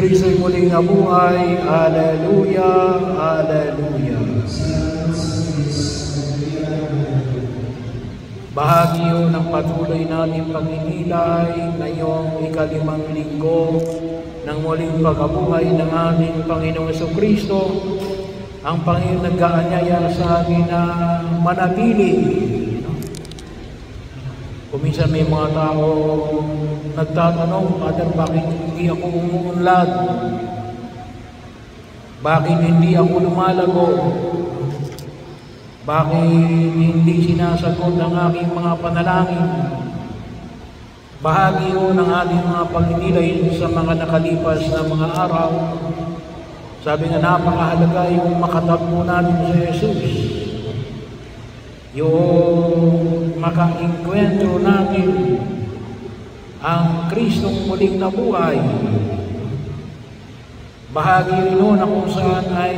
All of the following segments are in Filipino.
Kristo'y muling nabuhay. Alleluia, Alleluia. Bahagi yun ng patuloy natin pagninilay ngayong ika-5 linggo ng muling pagkabuhay ng ating Panginoong Jesucristo. Ang Panginoon nag-aanyaya sa atin na manatili. Kung minsan may mga tao nagtatanong, Father, bakit hindi ako umuunlad? Bakit hindi ako lumalago? Bakit hindi sinasagot ang aking mga panalangin? Bahagi yun ng ating mga pagninilay sa mga nakalipas na mga araw. Sabi nga, napakahalaga yung makatagpo natin sa Jesus. Yung maka-inkwentro natin ang Kristong muling nabuhay. Bahagi rin na kung saan ay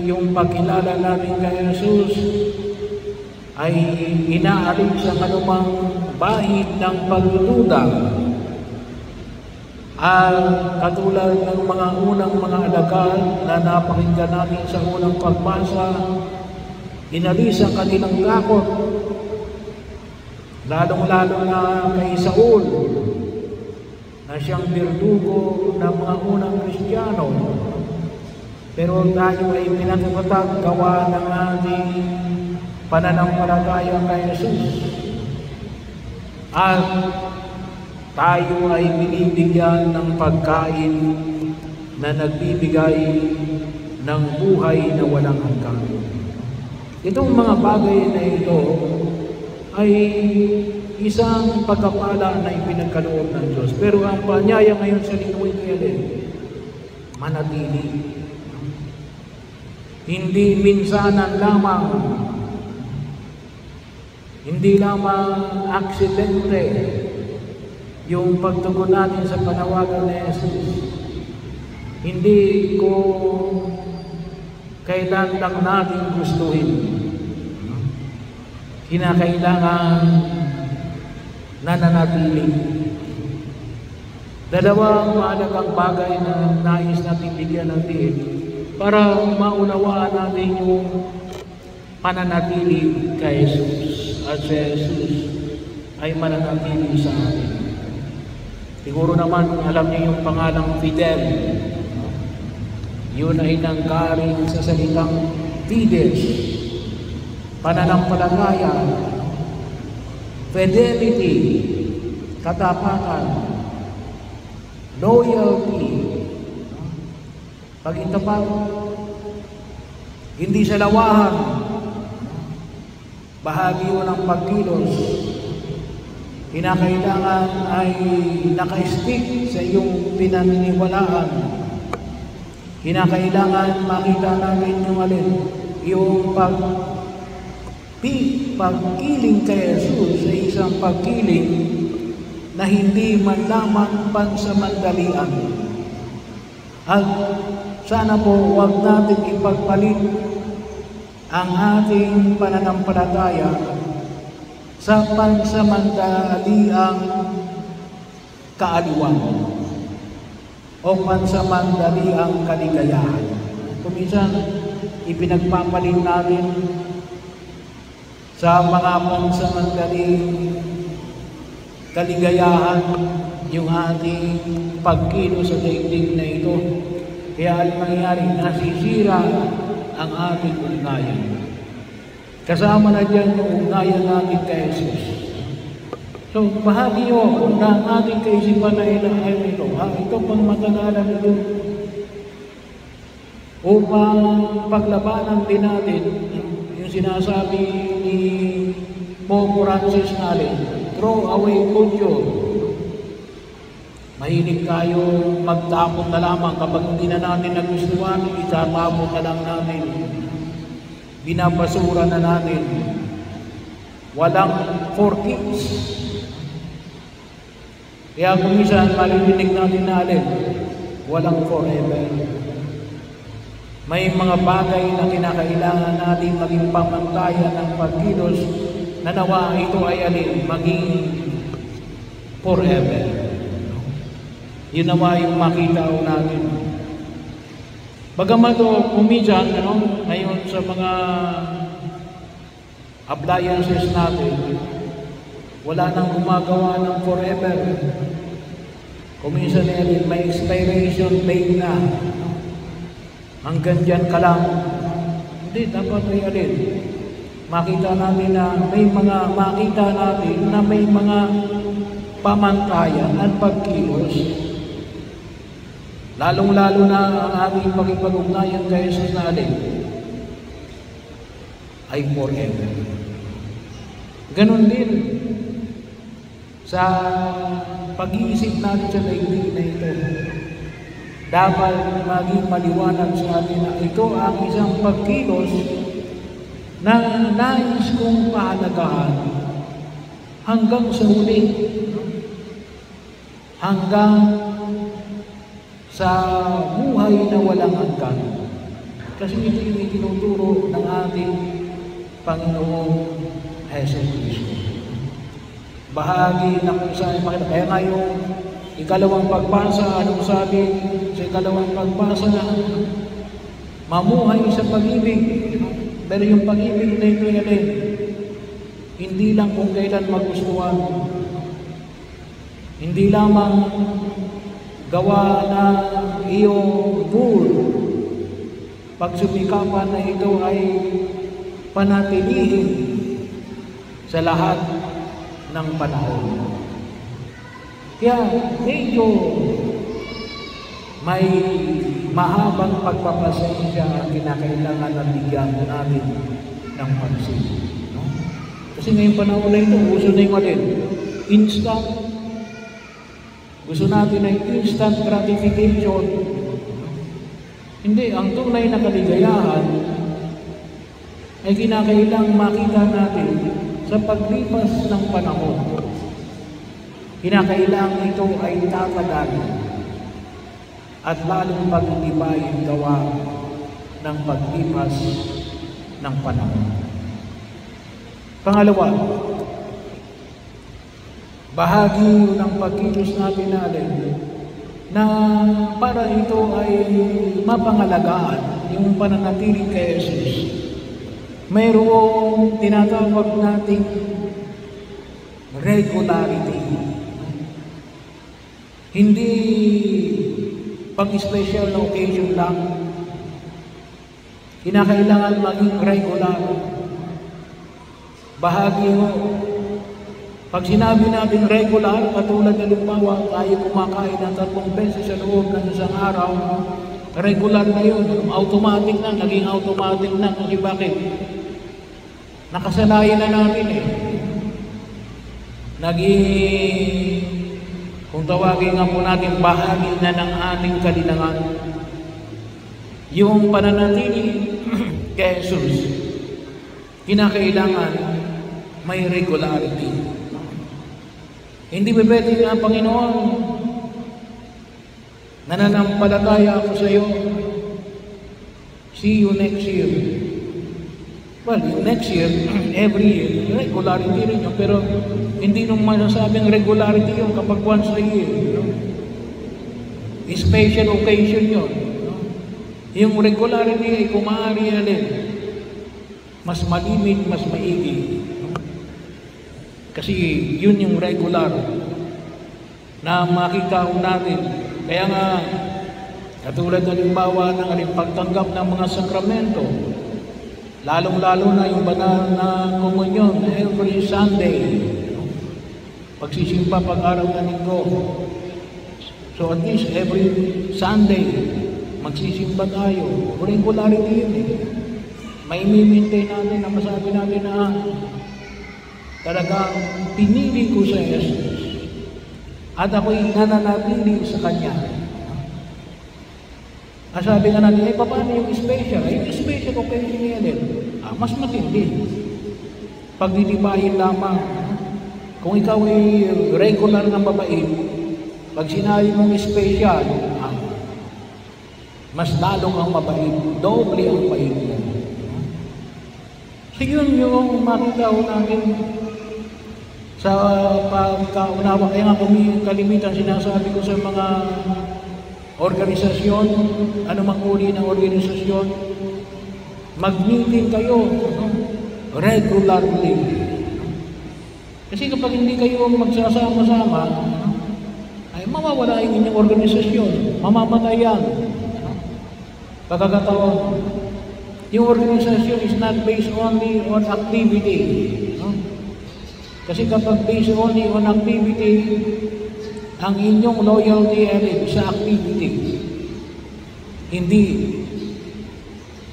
yung pagkilala natin kay Jesus ay inaalis ang anumang bahid ng pagdududa. Katulad ng mga unang mga alagad na napakinggan natin sa unang pagbasa, inalis ang kanilang takot, lalong-lalo na kay Saul, na siyang birdugo ng mga unang Kristiyano. Pero tayo ay pinatumatag gawa ng ating pananampalataya kay Jesus. At tayo ay binibigyan ng pagkain na nagbibigay ng buhay na walang hanggan. Itong mga bagay na ito ay isang pagkapala na ipinagkaloob ng Diyos. Pero ang panyaya ngayon sa lingkod ngayon, manatili. Hindi minsanan lamang, hindi lamang aksidente yung pagtugon natin sa panawagan ni Jesus. Hindi ko kailan lang natin gustuhin. Kinakailangan nananatili. Dalawang mahalagang bagay na nais natin bigyan ng diin para maunawaan natin yung pananatili kay Jesus at si Jesus ay mananatili sa atin. Siguro naman alam niyo yung pangalang Fidel. Yun ay nanggaling sa salitang fides, pananampalataya, fidelity, katapatan, loyalty, pag-itapat, hindi sa lawahan, bahagi mo ng pagkilos, kinakailangan ay naka-stick sa iyong pinaniniwalaan. Kinakailangan makita namin yung alin, yung pagkiling kay Jesus sa isang pagkiling na hindi man lamang pansamandalian. At sana po huwag natin ipagpalit ang ating pananampalataya sa pansamandaliang kaaliwan o pansamandaliang kaligayahan. Kung minsan, ipinagpapalit natin sa mga pansamandaling kaligayahan yung ating pagkilos sa daigdig na ito. Kaya alam nangyayari, nasisira ang ating ugnayan. Kasama na dyan yung ugnayan natin kay Jesus. So, bahagi yun na ating kaisipan na ilahin ito. Ito pang matagalan ito. Upang paglabanan din natin yung sinasabi ni Pope Francis natin, throw away culture. Mahilig tayo magtapon na lamang kapag hindi na natin nagustuhan, itatapon na lang natin. Binabasura na natin. Walang for keeps. Kaya kung minsan malilinig natin na alin, walang forever. May mga bagay na kinakailangan natin maging pamantayan ng pagkilos na nawa ito ay alin, maging forever. Yun nawa yung makita natin. Bagamat kuminsan, ngayon sa mga appliances natin, wala nang gumagawa ng forever. Kuminsan may expiration date na. Hanggang dyan ka lang. Hindi, dapat may alin. Makita natin na may mga pamantayan at pagkilos. Lalong-lalo na ang ating pagkipag-ugnayan kay Jesus na alin ay forever. Ganon din sa pag-iisip natin sa daigdig na ito. Dapat maging maliwanag sa atin na ito ang isang pagkilos na nais kong pahalagahan hanggang sa huli. Hanggang sa buhay na walang hanggan. Kasi ito yung itinuturo ng ating Panginoong Jesus Cristo. Bahagi na kung saan makita. Kaya nga yung ikalawang pagbasa, anong sabi sa ikalawang pagbasa na mamuhay sa pag-ibig. Pero yung pag-ibig na ito yan hindi lang kung kailan magustuhan. Hindi lamang gawa na iyong goal. Pagsumikapan na ito ay panatilihin sa lahat ng panahon. Kaya medyo may mahabang pagpapasensya ang kinakailangan na bigyan natin ng pansin. No? Kasi ngayong panahon na ito, uso na yung alin. Instant. Gusto natin ay instant gratification. Hindi, ang tunay na kaligayahan ay kinakailangang makita natin sa paglipas ng panahon. Kinakailangan ito ay tatagal at lalong pag-ibayin gawa ng paglipas ng panahon. Pangalawa, bahagi ng pagkilos natin na para ito ay mapangalagaan yung pananatiling kay Jesus. Mayroong tinatawag nating regularity. Hindi pag-special na occasion lang. Kinakailangan maging regular. Bahagi mo. Pag sinabi natin regular, katulad na lumawa, tayo kumakain ng 3 beses sa loob ng isang araw, regular na yun. Automatic na, naging automatic na. Kasi bakit? Nakasanayan na natin Naging, kung tawagin nga po natin, bahagi na ng ating kalinangan. Yung pananatili kay Jesus, kinakailangan may regularity. Hindi ba pwede nga, Panginoon, nananampalataya ako sa iyo. See you next year. Well, next year, every year, regularity rin yun. Pero hindi nung masasabing regularity yun kapag once a year. Special occasion yun. Yung regularity ay kumari alin. Mas malimit, mas maigi. Kasi yun yung regular na makita natin. Kaya nga, katulad na limbawa ng pagtanggap ng mga sakramento, lalong-lalo na yung banal na komunyon every Sunday, pagsisimba pag-araw ng linggo. So at least every Sunday, magsisimba tayo. Regularity yun May i-maintain natin na masabi natin na talagang pinili ko sa Jesus at ako'y nananatili sa Kanya. Sabi nga natin, paano yung special? Yung special occasion niya din. Mas matindi. Pagdilibayin lamang. Kung ikaw ay regular na mabait, pag sinabi mong special, mas lalong ang mabait, doble ang bait mo. So yun yung makita natin sa pagkaunawa. Kaya nga kalimitan sinasabi ko sa mga organisasyon, anumang uri ng organisasyon, mag-meeting kayo regularly. Kasi kapag hindi kayo magsasama-sama, ay mawawala yung inyong organisasyon, mamamatay yan. Pagkakataon, yung organisasyon is not based only on activity. Kasi kapag based only on activity, ang inyong loyalty ay sa activity, hindi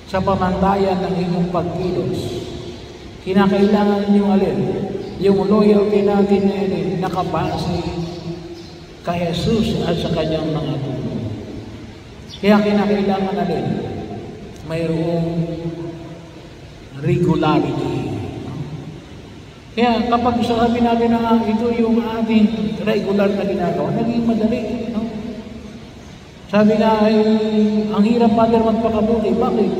sa pamantayan ng inyong pagkilos. Kinakailangan niyo alin? Yung loyalty natin ay nakabase kay Jesus at sa kanyang mga tulong. Kaya kinakailangan alin? Mayroong regularity. Kaya kapag sabi natin na ito yung ating regular na ginagawa, naging madali. No? Sabi nga ay, ang hirap Father magpakabuti. Bakit?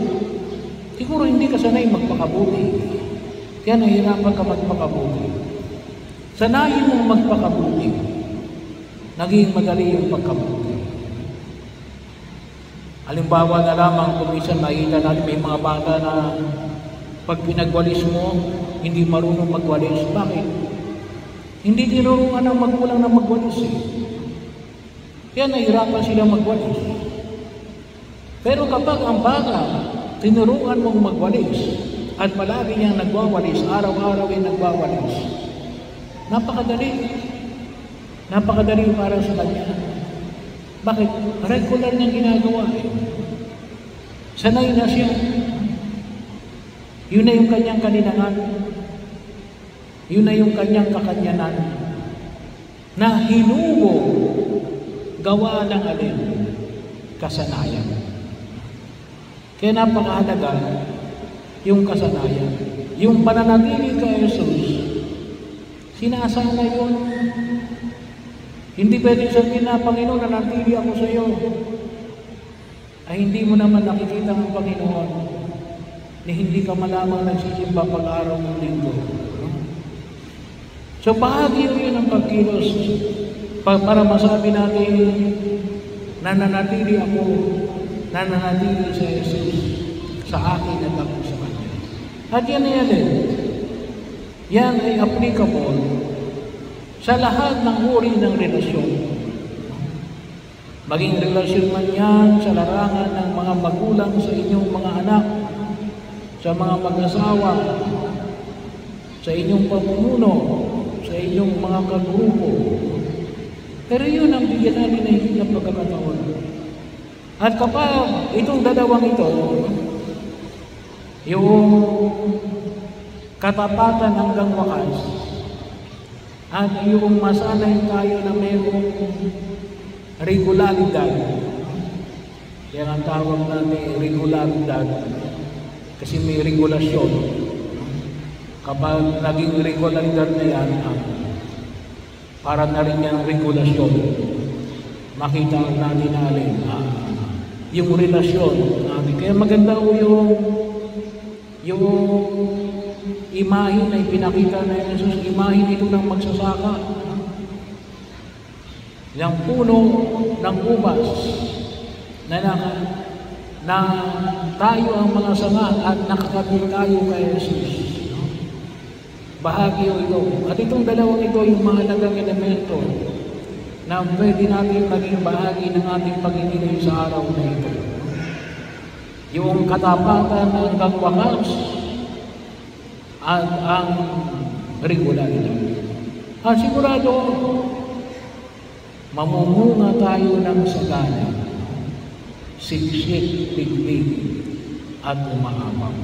Siguro hindi ka sanay magpakabuti. Kaya nahihirapan ka magpakabuti. Sanayin mong magpakabuti. Naging madali yung pagkabuti. Halimbawa na lamang kung minsan nakita natin may mga bata na pag pinagwalis mo, hindi marunong magwalis. Bakit? Hindi tinuruan ng magulang na magwalis eh. Kaya nahihirapan sila magwalis. Pero kapag ang bata, tinuruan mong magwalis, at palagi niyang nagwawalis, araw-araw ay nagwawalis, napakadali. Napakadali para sa kanya. Bakit? Regular niyang ginagawa eh. Sanay na siya. Yun na yung kanyang kalinangan. Yun na yung kanyang kakanyanan. Na hinubo gawa ng alin? Kasanayan. Kaya napakahalaga yung kasanayan. Yung pananatili kay Jesus, sinasana yun. Hindi pwede sabihin na, Panginoon, nanatili ako sa iyo. Ay hindi mo naman nakikita ng Panginoon na hindi ka malamang nagsisimba pag-araw ng linggo. So bahagi yun ng pagkilos para masabi natin nananatili ako, nananatili sa Jesus sa akin at ako sa Kanya. At yan na yan eh. Yan ay applicable sa lahat ng uri ng relasyon. Maging relasyon man yan sa larangan ng mga magulang sa inyong mga anak, sa mga mag-asawa, sa inyong pamumuno, sa inyong mga kagrupo. Pero yun ang bigyan natin na hindi na pagkakataon. At kapag itong dalawang ito, yung katapatan hanggang wakas, at yung masanay tayo na mayroong regularidad, yan ang tawag natin regularidad, kasi may regulasyon. Kapag naging regularidad na yan, para na rin yung regulasyon, makita natin na alin, yung relasyon natin. Kaya maganda po yung imahin na ipinakita na Jesus, imahin ito ng magsasaka. Yung puno ng ubas na tayo ang mga sanga at nakakabit tayo kay Jesus. Bahagi ito. At itong dalawang ito yung mahalagang elemento na pwede natin maging bahagi ng ating pagiging sa araw na ito. Yung katapatan hanggang wakas at ang regularidad. At sigurado, mamumunga tayo ng sagana, siksik, biglig, at umaamang.